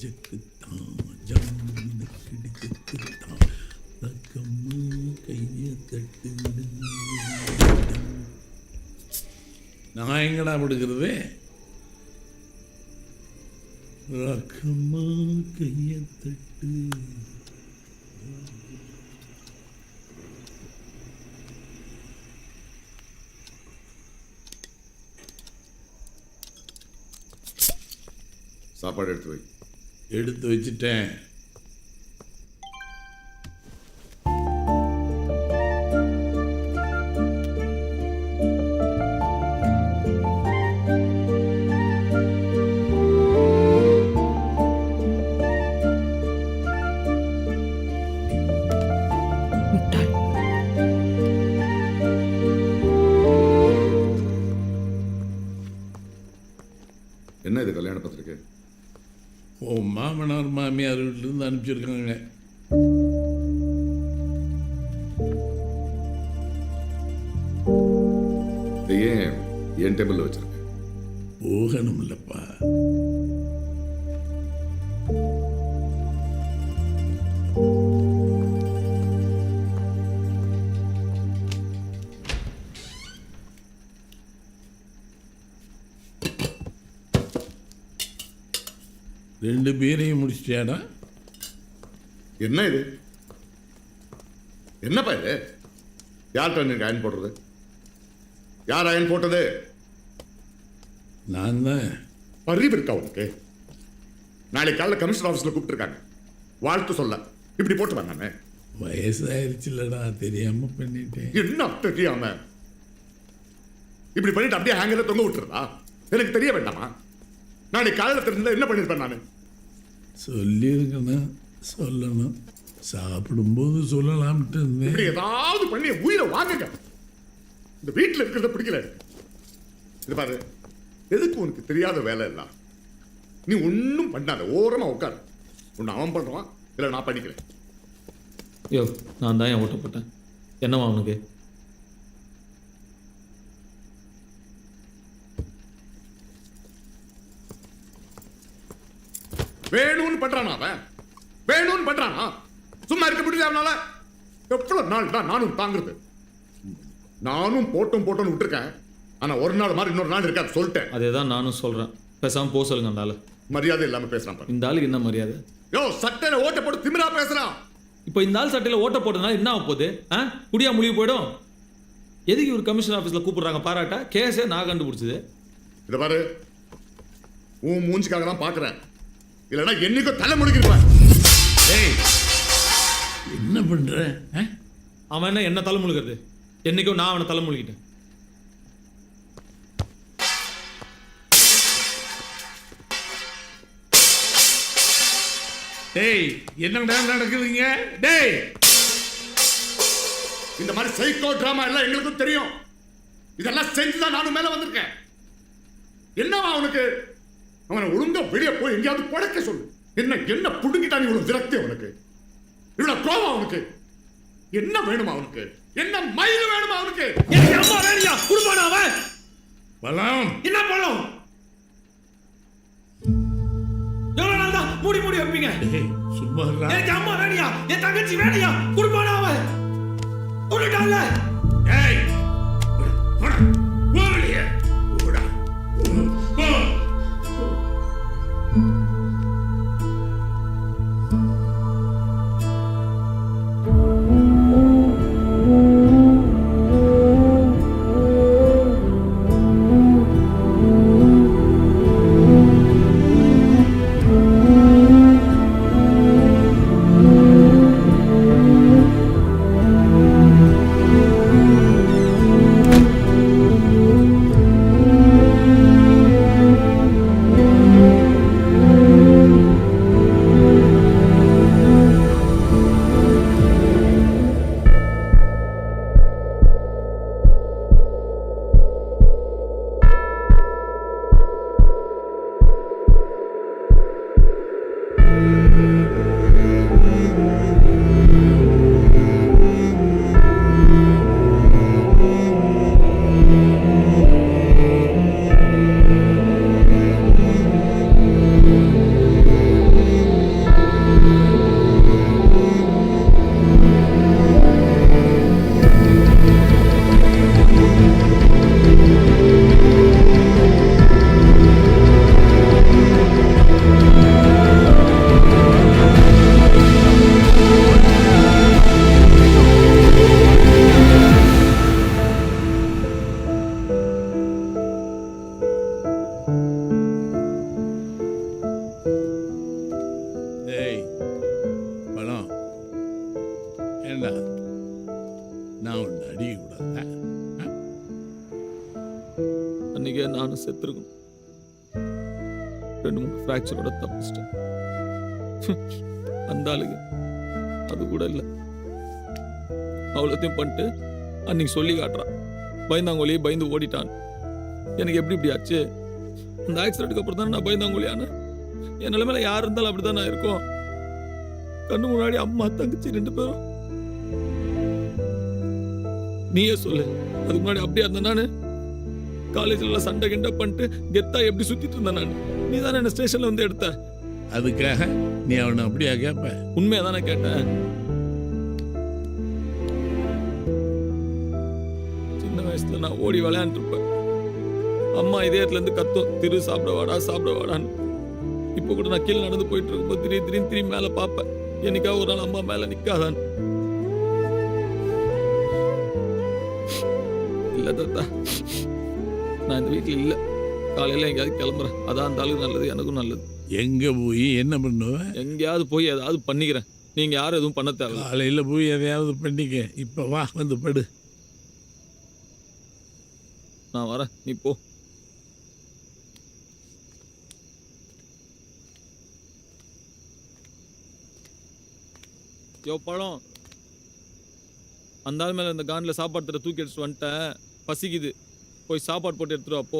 ஜக்குத்தான் ஜாமின கிடுக்குத்தான் தக்கம்மா கைய தட்டு. நான் எங்கடா கொடுக்கறது? ரக்கம்மா கைய தட்டு. சாப்பாடு எடுத்து வை. எடுத்து வச்சுட்டேன். என்ன இது கல்யாண பத்திரிக்கை? ஓ மாமனார் மாமியார் வீட்டிலேருந்து அனுப்பிச்சிருக்காங்க. ஏன் என் டேபிளில் வச்சிருக்க? போகணும் இல்லப்பா. ரெண்டு பேரையும் முடிச்சிட்டியாடா? என்ன இது? என்னப்பா இது? யார்கிட்ட நீங்க அயன் போடுறது? யார் அயன் போட்டது? நான் தான். அறிவு இருக்கா உனக்கு? நாளைக்கு காலையில் கமிஷனர் ஆஃபீஸில் கூப்பிட்டுருக்காங்க வாழ்த்து சொல்ல. இப்படி போட்டு வாங்க. வயசாயிருச்சு இல்லடா, தெரியாம பண்ணிட்டேன். என்ன தெரியாம இப்படி பண்ணிட்டு அப்படியே ஹேங்கர்ல தொங்க விட்டுறதா? எனக்கு தெரிய வேண்டாமா? நாளைக்கு காலையில் தெரிஞ்சா என்ன பண்ணிருப்பேன் நான்? சொல்லியிருக்கணும், சொல்லணும். சாப்பிடும்போது சொல்லலாம்ட்டு இருந்தேன். இப்படி ஏதாவது பண்ணி உயிரை வாங்குங்க. இந்த வீட்டில் இருக்கிறத பிடிக்கல. இது பாரு, எதுக்கு உனக்கு தெரியாத வேலை எல்லாம்? நீ ஒன்றும் பண்ணாத, ஓரமா உட்காரு. ஒன்று அவன் பண்ணுவான், இல்லை நான் பண்ணிக்கிறேன். ஐயோ, நான் தான் என் ஓட்ட போட்டேன். என்னவா அவனுக்கு? வேணும்னு பண்றானா அவன்? வேணும்னு பண்றானா? சும்மா இருக்க முடியல அவனால? எவ்வளவு நாள் தான் நானும் தாங்குறது? நானும் போட்டோன்னு விட்டுருக்கேன். ஆனா ஒரு நாள் மாதிரி இன்னொரு நாள் இருக்காது சொல்லிட்டேன். அதே தான் நானும் சொல்றேன். பேசாம போக சொல்லுங்க அந்த ஆளு. மரியாதை இல்லாம பேசுறான். இந்த ஆளுக்கு என்ன மரியாதை? யோ, சட்டையில ஓட்ட போட்டு திமிரா பேசுறான். இப்போ இந்த ஆள் சட்டையில ஓட்ட போட்டதுனால என்ன ஆக போகுது? குடியா முழுகி போயிடும். எதுக்கு இவர் கமிஷன் ஆஃபீஸில் கூப்பிடுறாங்க பாராட்டா? கேஸே நான் கண்டுபிடிச்சது. இதை பாரு, உன் மூஞ்சிக்காக தான் பார்க்குறேன். இல்லைன்னா என்னைக்கும் தலை முழுகிருப்பேன். என்ன பண்ற? அவன் என்ன தலை முழுகிறது? என்னைக்கும் நான் அவனை தலை முழுகிட்டேன். டேய், என்னடா நடக்குதுங்க? டேய், இந்த மாதிரி சைக்கோ டிராமா எல்லாம் எங்களுக்கும் தெரியும். இதெல்லாம் செஞ்சுதான் நானும் மேல வந்திருக்கேன். என்னவா அவனுக்கு? அவனை ஒழுங்கா வெளியே போய் எங்கேயாவது பழக்க சொல்லு. என்ன புடுங்கிட்டான் இவ்வளவு விரக்தி அவனுக்கு? இவ்வளவு கோபம் அவனுக்கு? என்ன வேணுமா அவனுக்கு? என்ன மயில் வேணுமா அவனுக்கு? எனக்கு அம்மா வேணியா? குடுப்பான அவன் பலம். என்ன பழம்? எவ்வளவு நாள் தான் மூடி வைப்பீங்க? சும்மா எனக்கு அம்மா வேணியா? என் தங்கச்சி வேணியா? குடுப்பான அவன் உன்னிட்டான்ல. ஏய், போடா, போடா, போடா, போ. நான் செத்துருக்கணும். 2-3 ஃப்ராக்சரோட தப்பிச்சிட்டேன். அந்த ஆளுங்க அது கூட இல்லை, அவ்வளோத்தையும் பண்ணிட்டு அன்னைக்கு சொல்லி காட்டுறான் பயந்தாங்கோலியே பயந்து ஓடிட்டான். எனக்கு எப்படி இப்படி ஆச்சு? அந்த ஆக்சிடென்ட்டுக்கு அப்புறம் தானே நான் பயந்தாங்கோலியானு. என் நிலைமையில யார் இருந்தாலும் அப்படிதான் நான் இருக்கும். கண்ணு முன்னாடி அம்மா தங்கச்சி 2 பேரும். நீயே சொல்லு, அதுக்கு முன்னாடி அப்படியே இருந்தேன் நானு. காலேஜ்ல சண்டை கிண்டை பண்ணிட்டு கெத்தா எப்படி சுத்திட்டு இருந்தேன் நான். நீ தானே என்ன ஸ்டேஷன்ல வந்து எடுத்த. அதுக்காக நீ அவனை அப்படியா கேட்ப? உண்மையா தானே கேட்டேன். சின்ன வயசுல நான் ஓடி விளையாண்டு இருப்பேன். அம்மா இதயத்துல இருந்து கத்தும், திரு சாப்பிட வாடான்னு. இப்போ கூட நான் கீழே நடந்து போயிட்டு இருக்கும்போது திடீர்னு திரும்பி மேல பார்ப்பேன். என்னைக்காவது ஒரு நாள் அம்மா மேல நிக்காதான். இல்ல தாத்தா, நான் இந்த வீட்டுல இல்ல. காலையில எங்கேயாவது கிளம்புறேன். அதான் அந்த ஆளுக்கு நல்லது, எனக்கும் நல்லது. எங்க போய் என்ன பண்ணுவ? எங்கேயாவது போய் ஏதாவது பண்ணிக்கிறேன். நீங்க யாரும் எதுவும் பண்ண தேவை. காலையில போய் எதையாவது பண்ணிக்க. இப்ப வா, வந்து படு. நான் வரேன், நீ போ. யோ பழம், அந்த ஆள் மேல இந்த கான்ல சாப்பாடு தர தூக்கி அடிச்சுட்டு வந்துட்டேன். பசிக்குது, போய் சாப்பாடு போட்டு எடுத்துட்டு வா போ.